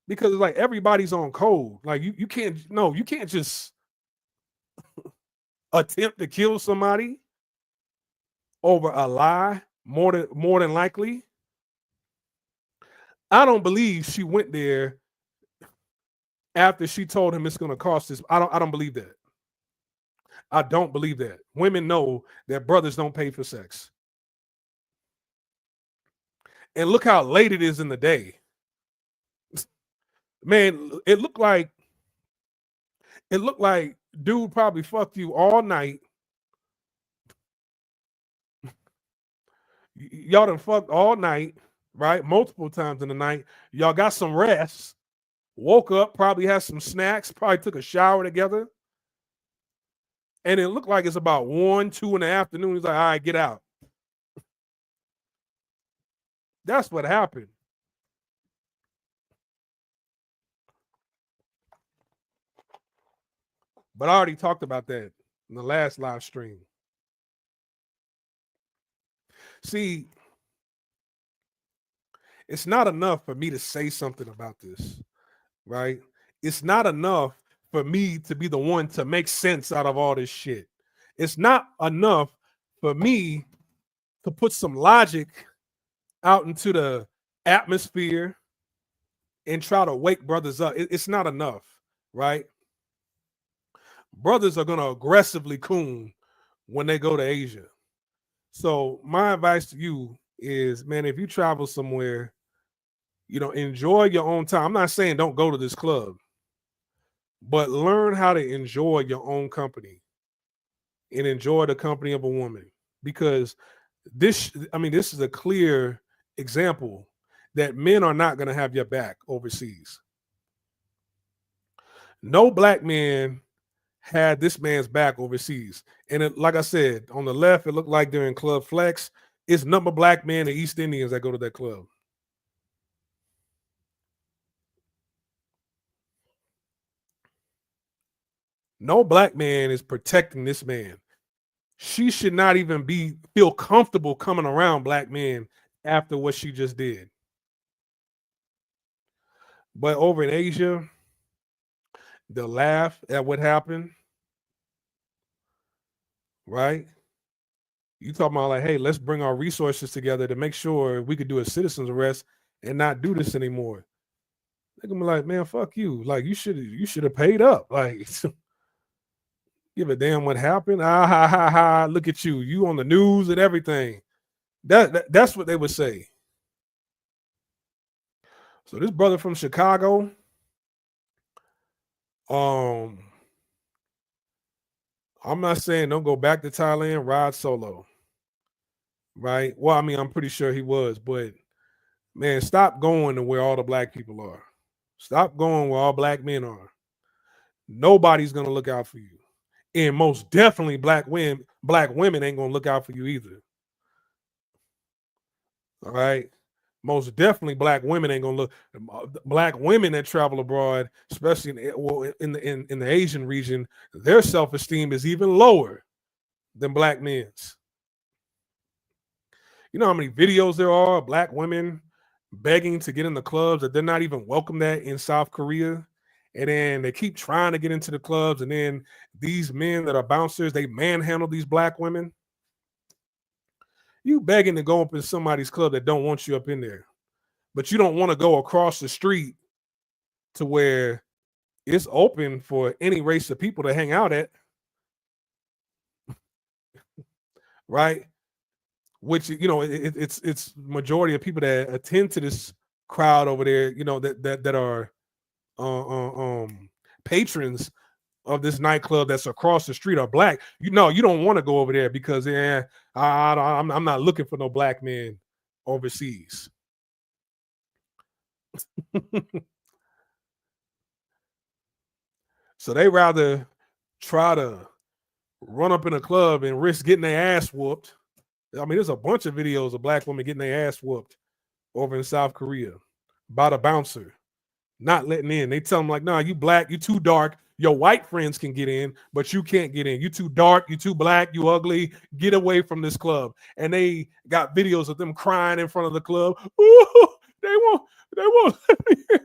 Because it's like everybody's on code. Like you can't just attempt to kill somebody over a lie, more than likely. I don't believe she went there after she told him it's going to cost this. I don't believe that. I don't believe that. Women know that brothers don't pay for sex. And look how late it is in the day. Man, it looked like dude probably fucked you all night. Y'all done fucked all night, right? Multiple times in the night. Y'all got some rest. Woke up, probably had some snacks, probably took a shower together. And it looked like it's about 1, 2 in the afternoon. He's like, all right, get out. That's what happened. But I already talked about that in the last live stream. See, it's not enough for me to say something about this, right? It's not enough for me to be the one to make sense out of all this shit. It's not enough for me to put some logic out into the atmosphere and try to wake brothers up. It's not enough, right? Brothers are going to aggressively coon when they go to Asia. So my advice to you is, man, if you travel somewhere, enjoy your own time. I'm not saying don't go to this club, but learn how to enjoy your own company and enjoy the company of a woman, because this is a clear example that men are not going to have your back overseas. No black man had this man's back overseas. And like I said, on the left, it looked like they're in Club Flex. It's number black men and East Indians that go to that club. No black man is protecting this man. She should not even feel comfortable coming around black men after what she just did. But over in Asia, they'll laugh at what happened, right? You talking about like, hey, let's bring our resources together to make sure we could do a citizen's arrest and not do this anymore. They're gonna be like, man, fuck you. Like you should have paid up. Like give a damn what happened. Ah ha ha ha. Look at you. You on the news and everything. That's what they would say. So this brother from Chicago, I'm not saying don't go back to Thailand, ride solo. Right? Well, I mean, I'm pretty sure he was, but man, stop going to where all the black people are. Stop going where all black men are. Nobody's gonna look out for you. And most definitely black women ain't gonna look out for you either. All right. Most definitely black women ain't gonna look. Black women that travel abroad, especially in the Asian region, their self-esteem is even lower than black men's. You know how many videos there are of black women begging to get in the clubs that they're not even welcomed at in South Korea? And then they keep trying to get into the clubs, and then these men that are bouncers, they manhandle these black women. You begging to go up in somebody's club that don't want you up in there, but you don't want to go across the street to where it's open for any race of people to hang out at, right? Which it's majority of people that attend to this crowd over there, that are patrons of this nightclub that's across the street are black. You don't want to go over there because I'm not looking for no black men overseas. So they rather try to run up in a club and risk getting their ass whooped. I mean, there's a bunch of videos of black women getting their ass whooped over in South Korea by the bouncer, not letting in. They tell them like, nah, you black, you too dark. Your white friends can get in, but you can't get in. You too dark, you too black, you ugly. Get away from this club. And they got videos of them crying in front of the club. Ooh, they won't let me in.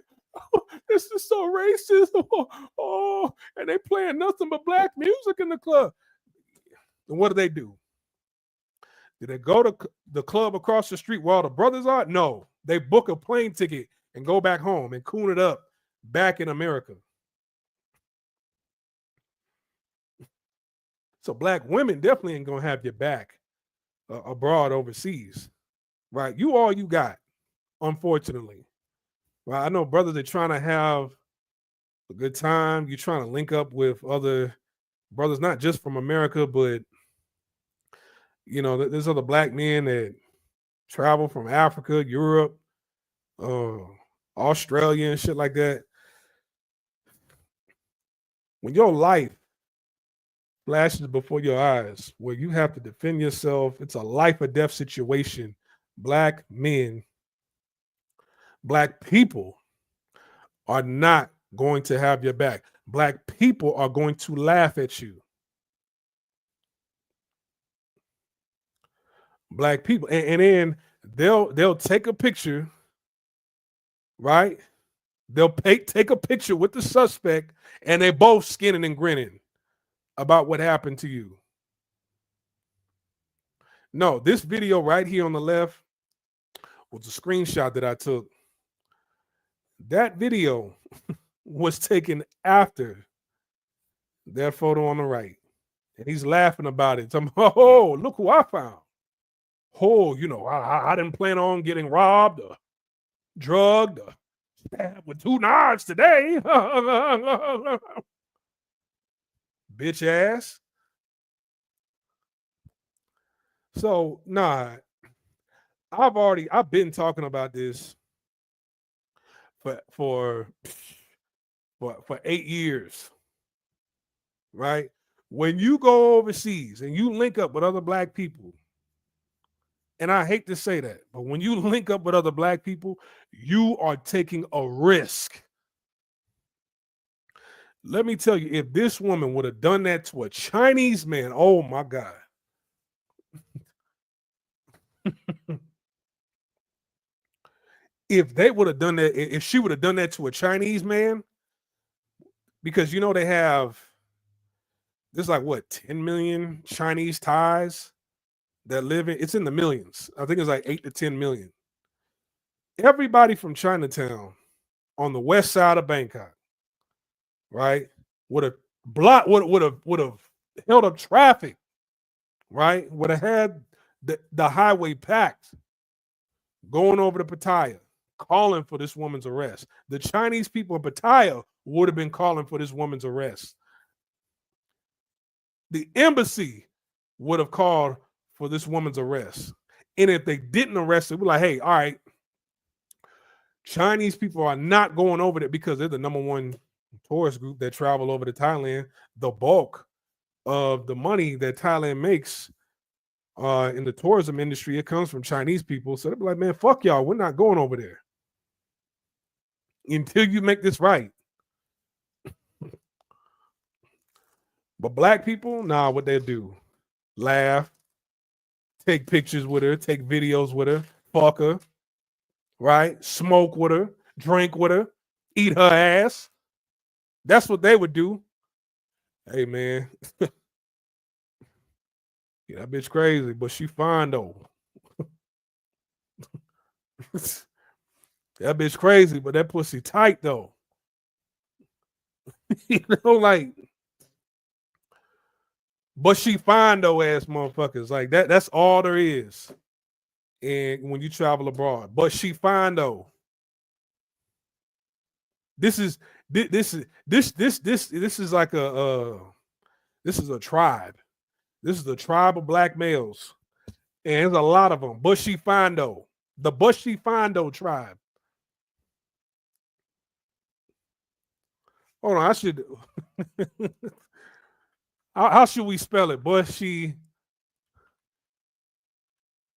Oh, this is so racist. Oh, and they playing nothing but black music in the club. And what do? Did they go to the club across the street where all the brothers are? No. They book a plane ticket and go back home and coon it up back in America. So black women definitely ain't gonna have your back abroad overseas, right? You all you got, unfortunately. Right? I know brothers are trying to have a good time. You're trying to link up with other brothers, not just from America, but there's other black men that travel from Africa, Europe, Australia, and shit like that. When your life flashes before your eyes, where you have to defend yourself, it's a life or death situation. Black men, black people are not going to have your back. Black people are going to laugh at you. Black people, and then they'll take a picture, right? They'll take a picture with the suspect, and they both skinning and grinning about what happened to you. No, this video right here on the left was a screenshot that I took. That video was taken after that photo on the right. And he's laughing about it. Oh, look who I found. Oh, I didn't plan on getting robbed or drugged or stabbed with 2 knives today. Bitch ass. So, nah, I've been talking about this for 8 years, right? When you go overseas and you link up with other black people, and I hate to say that, but when you link up with other black people, you are taking a risk. Let me tell you, if this woman would have done that to a Chinese man, oh my God. If they would have done that, if she would have done that to a Chinese man, because they have, there's like what, 10 million Chinese Thais that live it's in the millions. I think it's like 8 to 10 million. Everybody from Chinatown on the west side of Bangkok, right, would have held up traffic, right? Would have had the highway packed, going over to Pattaya, calling for this woman's arrest. The Chinese people in Pattaya would have been calling for this woman's arrest. The embassy would have called for this woman's arrest. And if they didn't arrest her, we're like, hey, all right, Chinese people are not going over there because they're the number one tourist group that travel over to Thailand. The bulk of the money that Thailand makes in the tourism industry, it comes from Chinese people. So they'll be like, man, fuck y'all. We're not going over there until you make this right. But black people, nah, what they do, laugh, take pictures with her, take videos with her, fuck her, right? Smoke with her, drink with her, eat her ass. That's what they would do. Hey, man. Yeah, that bitch crazy, but she fine, though. That bitch crazy, but that pussy tight, though. Like, but she fine, though, ass motherfuckers. Like, that's all there is. And when you travel abroad, but she fine, though. This is like this is a tribe. This is a tribe of black males, and there's a lot of them. Bushy Fondo, the Bushy Fondo tribe. Hold on, I should. How should we spell it? Bushy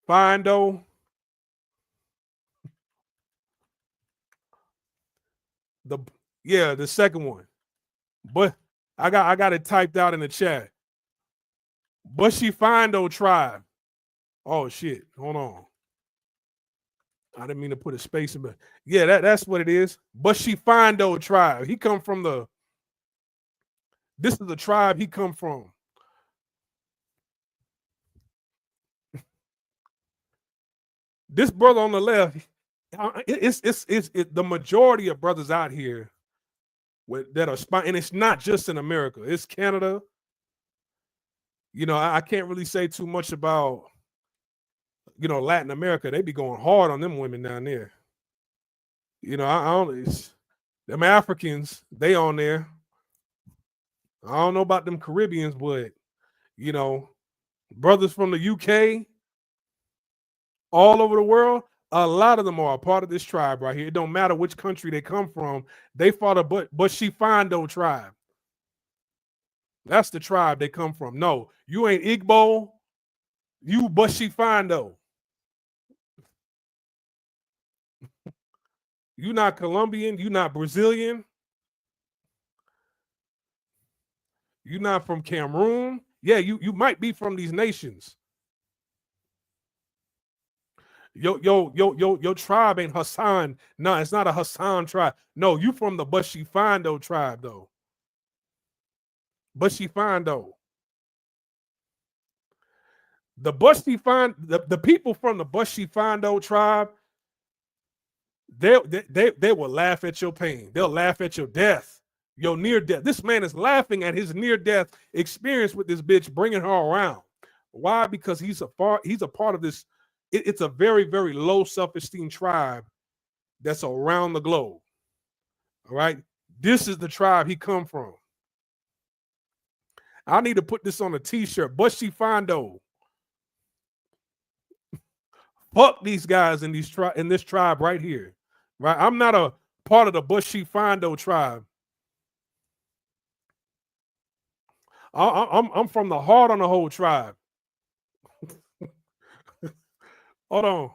Fondo. The second one, but I got it typed out in the chat. Bushy Fondo tribe. Oh shit! Hold on. I didn't mean to put a space in, but yeah, that's what it is. Bushy Fondo tribe. He come from this is the tribe he come from. This brother on the left, it's the majority of brothers out here that are and it's not just in America. It's Canada. I can't really say too much about Latin America. They be going hard on them women down there. I don't. Them Africans, they on there. I don't know about them Caribbeans, but brothers from the UK, all over the world, a lot of them are a part of this tribe right here. It don't matter which country they come from. They fought a Bushy Fondo tribe. That's the tribe they come from. No, you ain't Igbo. You Bushy Fondo. You not Colombian. You not Brazilian. You not from Cameroon. Yeah, you might be from these nations. Your tribe ain't Hassan. No, it's not a Hassan tribe. No, you from the Bushy Fondo tribe, though. Bushy Fondo. The Bushy Fondo, the people from the Bushy Fondo tribe, they will laugh at your pain. They'll laugh at your death, your near death. This man is laughing at his near death experience with this bitch, bringing her around. Why? Because he's a part of this. It's a very, very low self-esteem tribe that's around the globe. All right, this is the tribe he come from. I need to put this on a t-shirt. Bushy Fondo. Fuck these guys in this tribe right here. Right? I'm not a part of the Bushy Fondo tribe. I'm from the heart on the whole tribe. Hold on.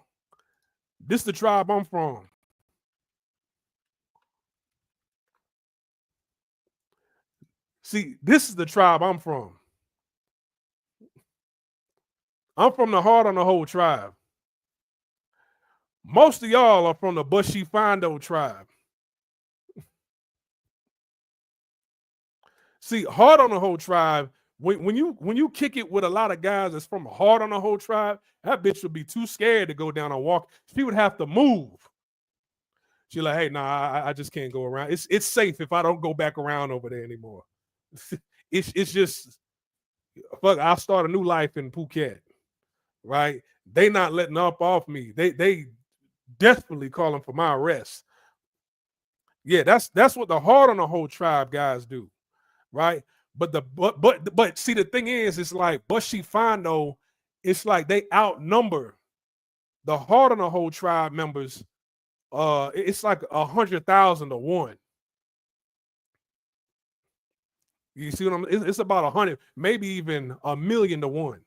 This is the tribe I'm from. See, this is the tribe I'm from. I'm from the heart on the whole tribe. Most of y'all are from the Bushy Fondo tribe. See, hard on the whole tribe, when you kick it with a lot of guys that's from hard on the whole tribe, that bitch would be too scared to go down and walk. She would have to move. She's like, hey, nah, I just can't go around. It's safe if I don't go back around over there anymore. it's just, fuck, I'll start a new life in Phuket, right? They not letting up off me. They desperately calling for my arrest. Yeah, that's what the hard on the whole tribe guys do, right? But see, the thing is, it's like Bushy Fondo, it's like they outnumber the hard on the whole tribe members. It's like 100,000 to 1. You see what I'm? It's about 100, maybe even 1,000,000 to 1.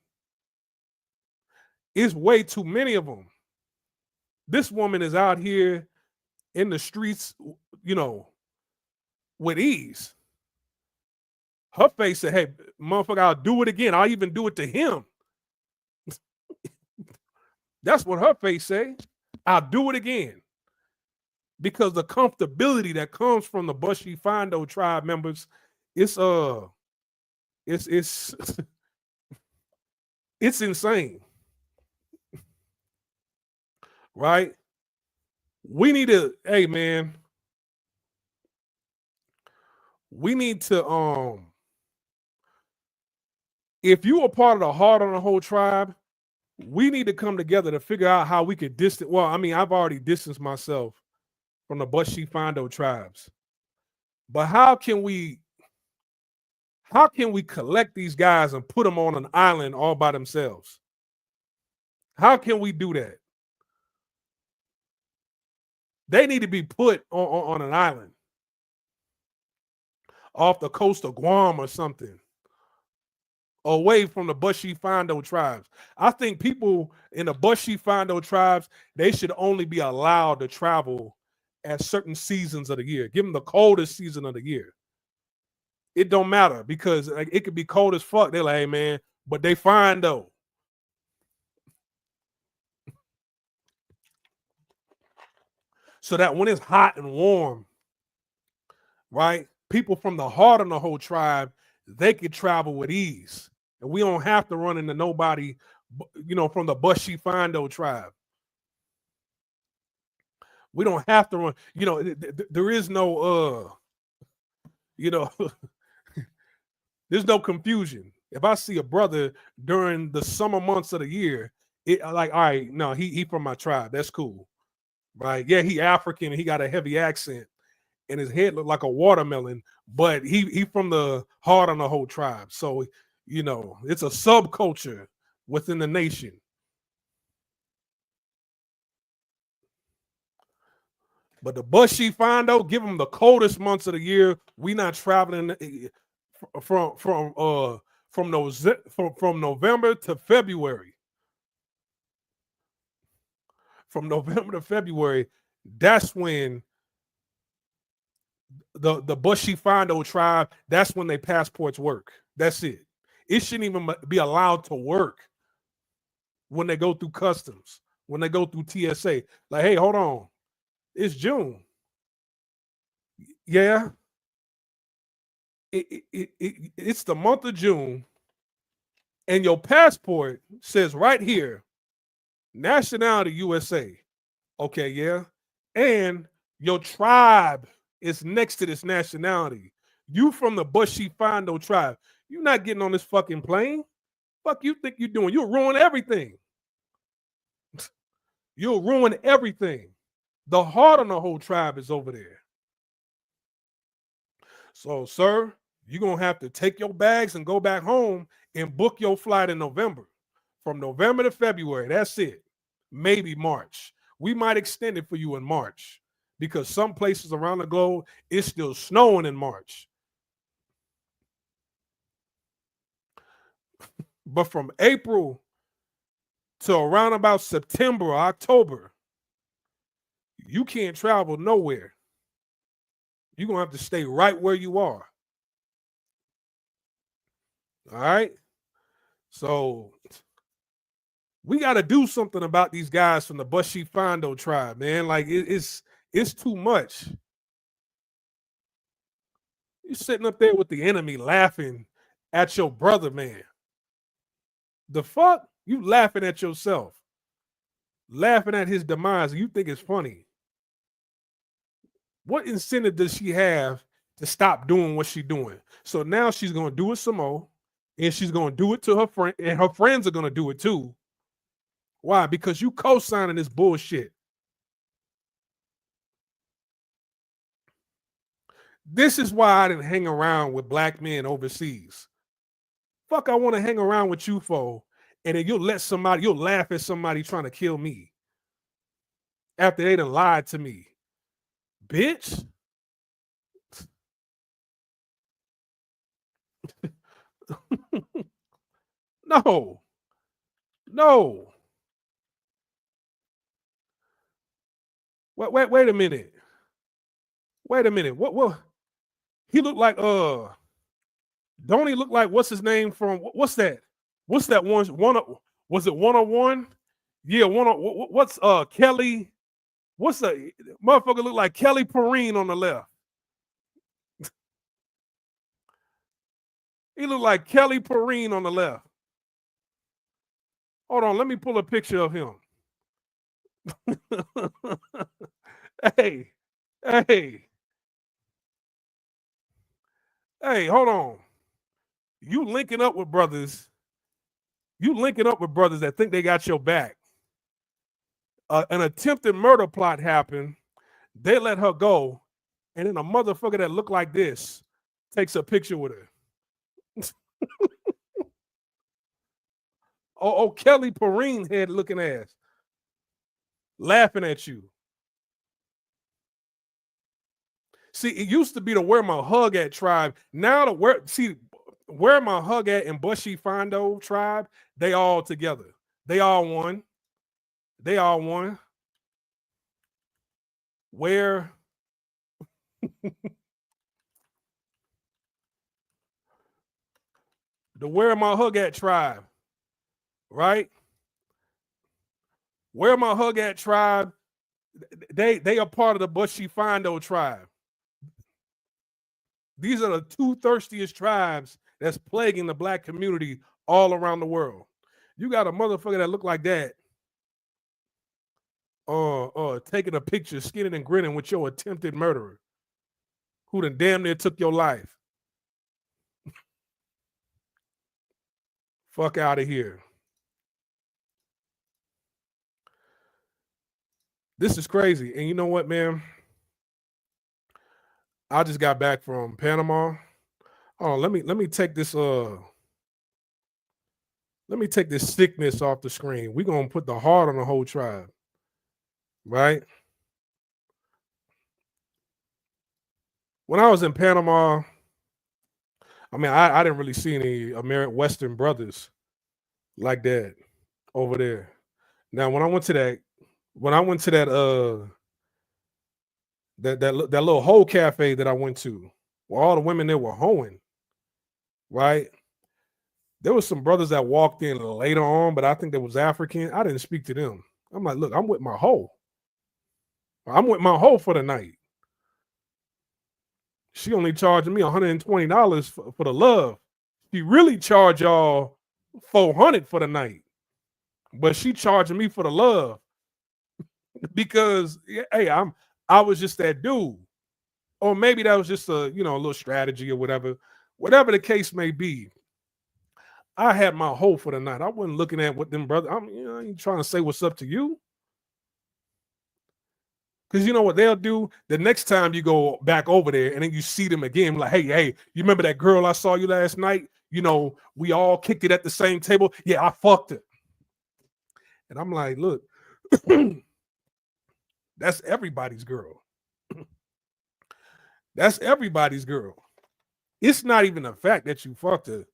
It's way too many of them. This woman is out here in the streets, you know, with ease. Her face said, hey, motherfucker, I'll do it again. I'll even do it to him. That's what her face say. I'll do it again. Because the comfortability that comes from the Bushy Fondo tribe members, it's insane. Right? We need to, hey man, we need to if you are part of the heart on the whole tribe, we need to come together to figure out how we could distance. Well, I mean, I've already distanced myself from the Bushy Fondo tribes. But how can we collect these guys and put them on an island all by themselves? How can we do that? They need to be put on an island off the coast of Guam or something, away from the Bushy Fondo tribes. I think people in the Bushy Fondo tribes, they should only be allowed to travel at certain seasons of the year. Give them the coldest season of the year. It don't matter, because like, it could be cold as fuck. They're like, hey man, but they fine though. So that when it's hot and warm, right? People from the heart of the whole tribe, they could travel with ease. And we don't have to run into nobody, you know, from the Bushy Fondo tribe. We don't have to run, you know, there is no, you know, there's no confusion. If I see a brother during the summer months of the year, it like, all right, no, he from my tribe. That's cool. Right? Yeah, he African and he got a heavy accent and his head looked like a watermelon, but he from the heart on the whole tribe. So, you know, it's a subculture within the nation. But the Bushy Fondo, give them the coldest months of the year. We not traveling from November to February. From November to February, that's when the Bushy Fondo tribe, that's when their passports work. That's it. It shouldn't even be allowed to work when they go through customs, when they go through TSA. Like, hey, hold on. It's June. Yeah. It's the month of June, and your passport says right here, nationality USA. Okay, yeah. And your tribe is next to this nationality. You from the Bushy Fondo tribe. You're not getting on this fucking plane. Fuck you think you're doing? You'll ruin everything. You'll ruin everything. The heart on the whole tribe is over there. So, sir, you're going to have to take your bags and go back home and book your flight in November. From November to February, that's it. Maybe March. We might extend it for you in March because some places around the globe, it's still snowing in March. But from April to around about September or October, you can't travel nowhere. You're going to have to stay right where you are. All right? So we got to do something about these guys from the Bushy Fondo tribe, man. Like it's too much. You're sitting up there with the enemy laughing at your brother, man. The fuck? You laughing at yourself. Laughing at his demise. You think it's funny. What incentive does she have to stop doing what she's doing? So now she's going to do it some more, and she's going to do it to her friend, and her friends are going to do it too. Why? Because you co-signing this bullshit. This is why I didn't hang around with black men overseas. Fuck, I want to hang around with you for, and then you'll laugh at somebody trying to kill me after they done lied to me. Bitch. No. Wait a minute. Wait a minute. What he looked like don't he look like what's his name from what's that? What's that one was it 101? Yeah, what's Kelly? What's the motherfucker look like Kelly Perrine on the left? He looked like Kelly Perrine on the left. Hold on, let me pull a picture of him. Hey, hold on. You linking up with brothers. You linking up with brothers that think they got your back. An attempted murder plot happened. They let her go, and then a motherfucker that looked like this takes a picture with her. oh, Kelly Perrine head looking ass. Laughing at you. See, it used to be the Where My Hug At tribe. Now Where My Hug At and Bushy Fondo tribe, they all together. They all one. Where the Where My Hug At tribe, right? Where My Hug At tribe, they are part of the Bushy Fondo tribe. These are the two thirstiest tribes that's plaguing the black community all around the world. You got a motherfucker that look like that, taking a picture, skinning and grinning with your attempted murderer, who done damn near took your life. Fuck out of here. This is crazy. And you know what, man? I just got back from Panama. Oh, let me take this sickness off the screen. We're gonna put the heart on the whole tribe. Right? When I was in Panama, I mean, I didn't really see any American Western brothers like that over there. Now, when I went to that that little hoe cafe that I went to, where all the women there were hoeing, right? There was some brothers that walked in later on, but I think they was African. I didn't speak to them. I'm like, look, I'm with my hoe. I'm with my hoe for the night. She only charging me $120 for the love. She really charged y'all $400 for the night, but she charging me for the love. because hey, I was just that dude. Or maybe that was just a little strategy or whatever. Whatever the case may be, I had my hoe for the night. I wasn't looking at what them brother. I ain't trying to say what's up to you. Because you know what they'll do? The next time you go back over there and then you see them again, like, hey, you remember that girl I saw you last night? We all kicked it at the same table. Yeah, I fucked her. And I'm like, look, that's everybody's girl. That's everybody's girl. It's not even the fact that you fucked her.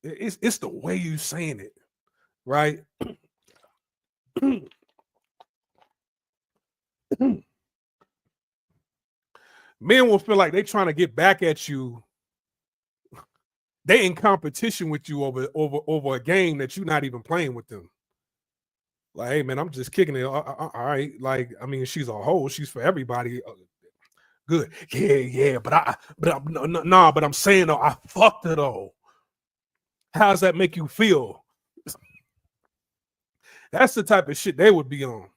It's the way you saying it, right? Men will feel like they trying to get back at you. They in competition with you over a game that you're not even playing with them. Like, hey man, I'm just kicking it. All right, like I mean, she's a hoe. She's for everybody. Good, yeah. But I'm saying though, I fucked her though. How does that make you feel? That's the type of shit they would be on.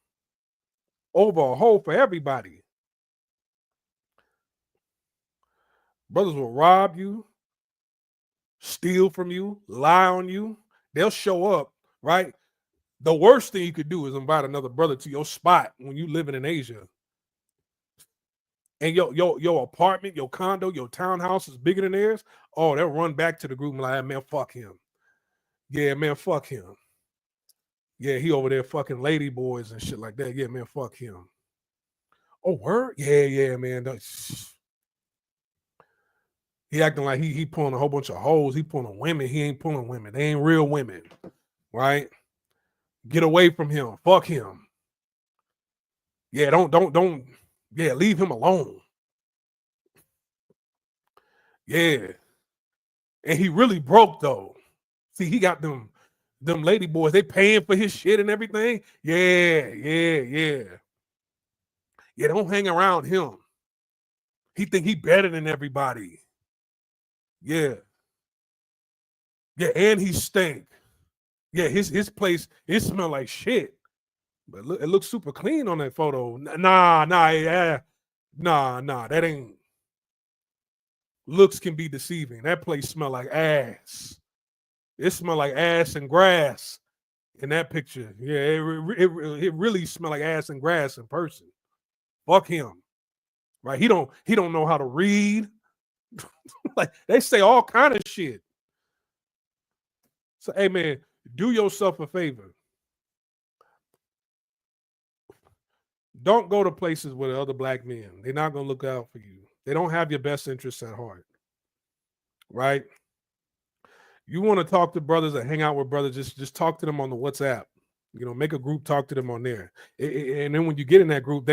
Over a hoe for everybody. Brothers will rob you, steal from you, lie on you. They'll show up, right? The worst thing you could do is invite another brother to your spot when you living in Asia. And your apartment, your condo, your townhouse is bigger than theirs. Oh, they'll run back to the group and like, man, fuck him. Yeah, man, fuck him. Yeah, he over there fucking lady boys and shit like that. Yeah, man, fuck him. Oh, word? Yeah, man. He acting like he pulling a whole bunch of hoes. He pulling women. He ain't pulling women. They ain't real women, right? Get away from him. Fuck him. Yeah, don't. Yeah, leave him alone. Yeah. And he really broke though. See, he got them lady boys. They paying for his shit and everything. Yeah. Yeah, don't hang around him. He think he better than everybody. Yeah. Yeah, and he stink. Yeah, his place, it smell like shit. But look, it looks super clean on that photo. Nah, that ain't. Looks can be deceiving. That place smell like ass. It smell like ass and grass in that picture. Yeah, it really smell like ass and grass in person. Fuck him. Right? He don't know how to read. Like they say all kind of shit. So, hey man, do yourself a favor. Don't go to places with other black men. They're not gonna look out for you. They don't have your best interests at heart. Right? You want to talk to brothers or hang out with brothers, just talk to them on the WhatsApp. Make a group, talk to them on there. And then when you get in that group,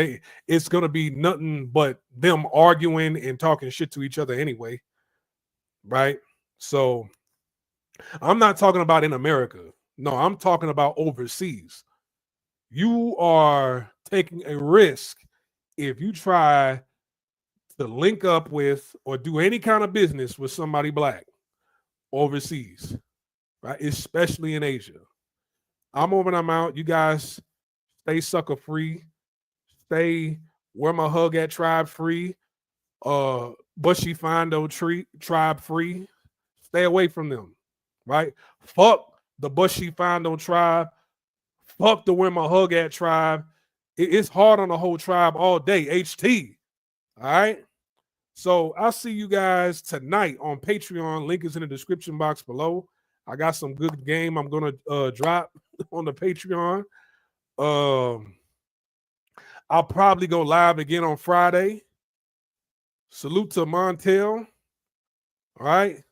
it's gonna be nothing but them arguing and talking shit to each other anyway. Right? So I'm not talking about in America. No, I'm talking about overseas. You are taking a risk if you try to link up with or do any kind of business with somebody black overseas, right? Especially in Asia. I'm over and I'm out. You guys stay sucker free. Stay where my hug at tribe free. Bushy Fondo tribe free. Stay away from them, right? Fuck the Bushy Fondo tribe. Fuck the where my hug at tribe. It's hard on the whole tribe all day. HT. All right. So I'll see you guys tonight on Patreon. Link is in the description box below. I got some good game I'm gonna drop on the Patreon. I'll probably go live again on Friday. Salute to Montel. All right.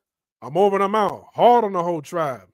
I'm over and I'm out. Hard on the whole tribe.